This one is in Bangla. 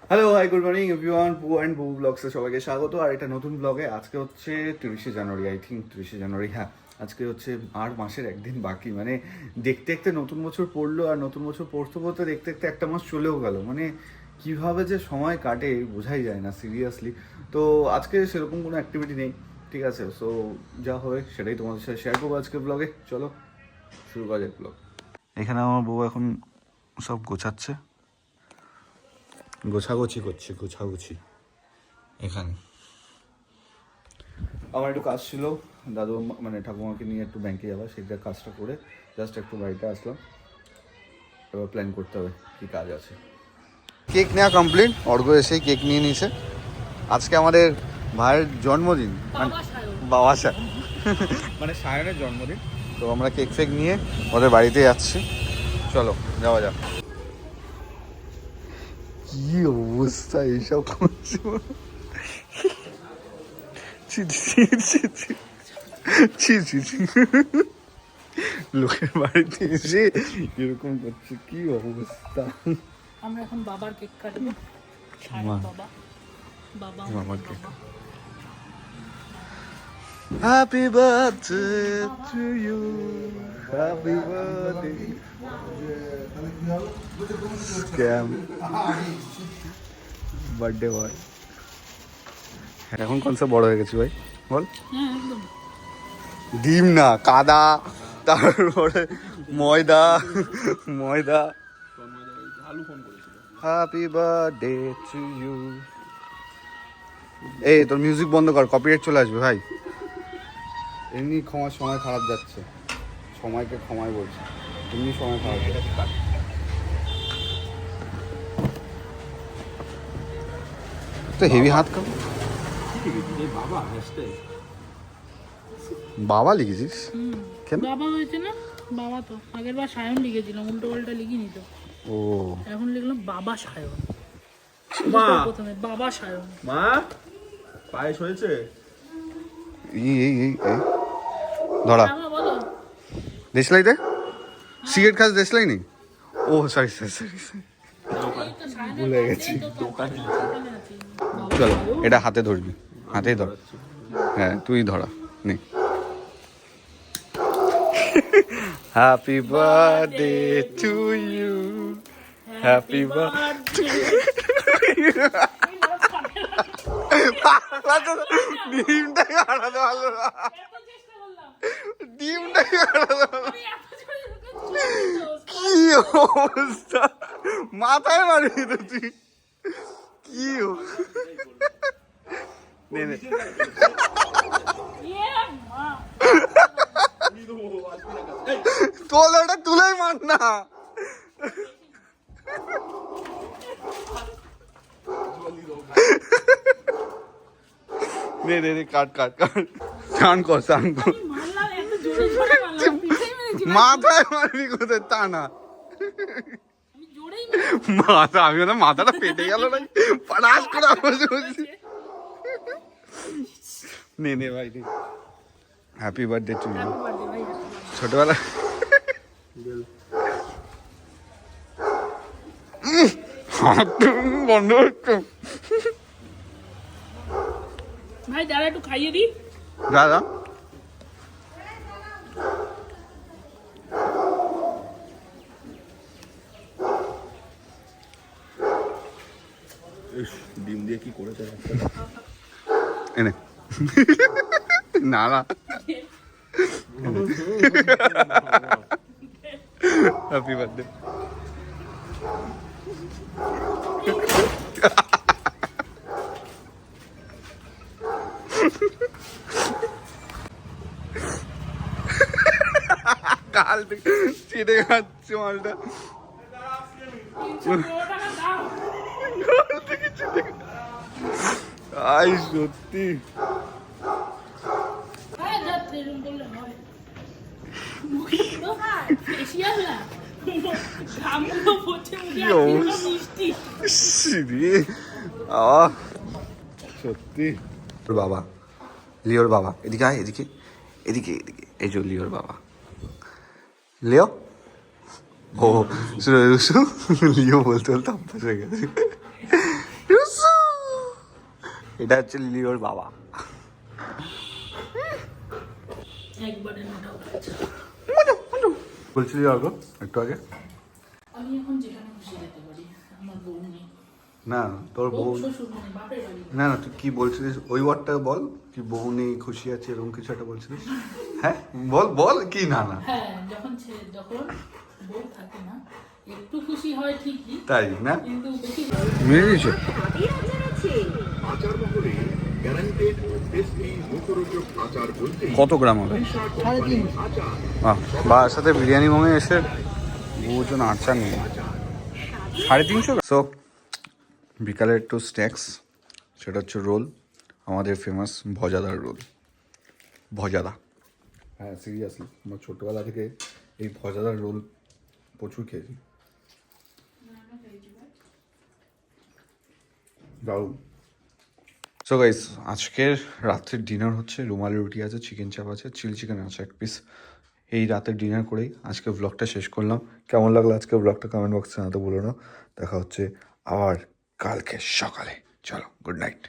Hello, hi, good morning everyone. পু অ্যান্ড বু ব্লগসে সবাইকে স্বাগত। আর এটা নতুন ব্লগে। আজকে হচ্ছে 30শে জানুয়ারি, আই থিঙ্ক 30শে জানুয়ারি। হ্যাঁ, আজকে হচ্ছে আর মাসের একদিন বাকি। মানে দেখতে দেখতে নতুন বছর পড়লো, আর নতুন বছর পড়তে পড়তে দেখতে দেখতে একটা মাস চলেও গেল। মানে কিভাবে যে সময় কাটে বোঝাই যায় না, সিরিয়াসলি। তো আজকে সেরকম কোনো অ্যাক্টিভিটি নেই, ঠিক আছে? সো যা হবে সেটাই তোমাদের সাথে শেয়ার করবো আজকের ব্লগে। চলো শুরু করা যাক ব্লগ। এখানে আমার বউ এখন সব গোছাচ্ছে, গোছাগুছি করছে, গোছাগুছি। এখানে আমার একটু কাজ ছিল, দাদু মানে ঠাকুমাকে নিয়ে একটু ব্যাংকে যাওয়া, সেইটা কাজটা করে জাস্ট একটু বাড়িতে আসলাম। এবার প্ল্যান করতে হবে কী কাজ আছে। কেক নেওয়া কমপ্লিট, অর্ঘ্য এসেই কেক নিয়ে নিয়েছে। আজকে আমাদের ভাইয়ের জন্মদিন, মানে বাবা সায়ন মানে সায়নের জন্মদিন। তো আমরা কেক ফেক নিয়ে ওদের বাড়িতে যাচ্ছি। চলো যাওয়া যাক। কি অবস্থা এইসব করছে! ছি ছি ছি ছি ছি ছি ছি। লোকের বাড়িতে এসে এরকম করছে, কি অবস্থা! আমরা এখন বাবার কেক কাটবো। বাবা বাবা বাবার cake. Happy birthday to you, happy birthday. Scam, birthday boy. এখন কোন সব বড় হয়ে গেছি ভাই, বল। হ্যাঁ একদম। ডিম না, কাদা, তারপরে ময়দা ময়দা। Happy birthday to you. এই তোর মিউজিক বন্ধ কর, কপিরাইট চলে আসবে ভাই। এমনি সময় খারাপ যাচ্ছে, সময়কে ক্ষমায় বলছি, এমনি সময় খারাপ যাচ্ছে। তো হেভি হাত কাম। বাবা লিখেছিস কেন? বাবা হয়েছে না, বাবা তো আগের বার সায়ন লিখেছিলাম, উল্টো পাল্টা লিখিনি তো। ও এখন লিখলাম বাবা সায়ন। মা, প্রথমে বাবা সায়ন। মা, পায়েস হয়েছে? এই ধরা বাবা বলো। দেশলাই দে, সিগারেট খাস দেশলাই নেই। ও সরি সরি সরি, ভুলে গেছি। চলো এটা হাতে ধরবি, হাতেই ধর। হ্যাঁ তুই ধরা নে। Happy birthday to you, happy birthday. ডিমটাকে আলাদা ভালো না, ডিমটাকে আলাদা ভালো। কি অবস্থা, মাথায় মারবি তো তুই। কি নে নে। তোল ওটা তুলেই মার না। নে নে নে, কাট কাট কাট, স্নান কর স্নান কর। মাথায় মারবি কোথায়, তা না মাথা, আমি ওটা মাথাটা পেটে গেল না, পড়াশ করে বসে বলছি। নে নে ভাই নে। Happy birthday to you. ছোটবেলা বন্ধ হচ্ছে ভাই, দাঁড়া একটু খাইয়ে দিই। দাদা। ডিম দিয়ে কি করেছে? এনে না না, হ্যাপি বার্থডে। কাল থেকে চিড়ে খাচ্ছে মালটা। আই সত্যি সত্যি। বাবা, লিওর বাবা, এদিকে আয়, এদিকে এদিকে এদিকে, এই যে লিওর বাবা। লিও, ও শুনো লিও বলতে বলতে অভ্যাস হয়ে গেছে। এটা হচ্ছে লিওর বাবা। একবারে মোটাও খাচ্ছে। বলছিলি অর্ঘ একটু আগে? আমি এখন যেখানে খুশি যেতে পারি, আমার বউ নেই। না তোর বউ, শ্বশুর নেই, বাপের বাড়ি। না না তুই কি বলছিলিস ওই ওয়ার্ডটা বল, কি বউ নেই খুশি আছে এরকম কিছু একটা বলছিলিস? হ্যাঁ বল বল কি না না হ্যাঁ, যখন বউ থাকে না একটু খুশি হয় ঠিকই, তাই না? কিন্তু বেশি মিলে দিয়েছে আচারবহরে গ্যারান্টেড টেস্টি মুখরোচক আচার বলতে কত গ্রাম হবে? বাবার সাথে বিরিয়ানি মনে এসে বহুজন আচার নিয়ে 350। সো বিকালের একটু স্ন্যাক্স, সেটা হচ্ছে রোল, আমাদের ফেমাস ভজাদার রোল। ভজাদা, হ্যাঁ সিরিয়াসলি আমার ছোটোবেলা থেকে এই ভজাদার রোল প্রচুর খেয়েছি, দারুণ। সো গাইস আজকের রাত্রের ডিনার হচ্ছে রুমালি রুটি আছে, চিকেন চাপ আছে, চিলি চিকেন আছে 1 পিস। এই রাতের ডিনার করেই আজকে ব্লগটা শেষ করলাম। কেমন লাগলো আজকে ব্লগটা কমেন্ট বক্সে জানাতে ভুলো না। দেখা হচ্ছে আবার কালকে সকালে। চলো, গুড নাইট।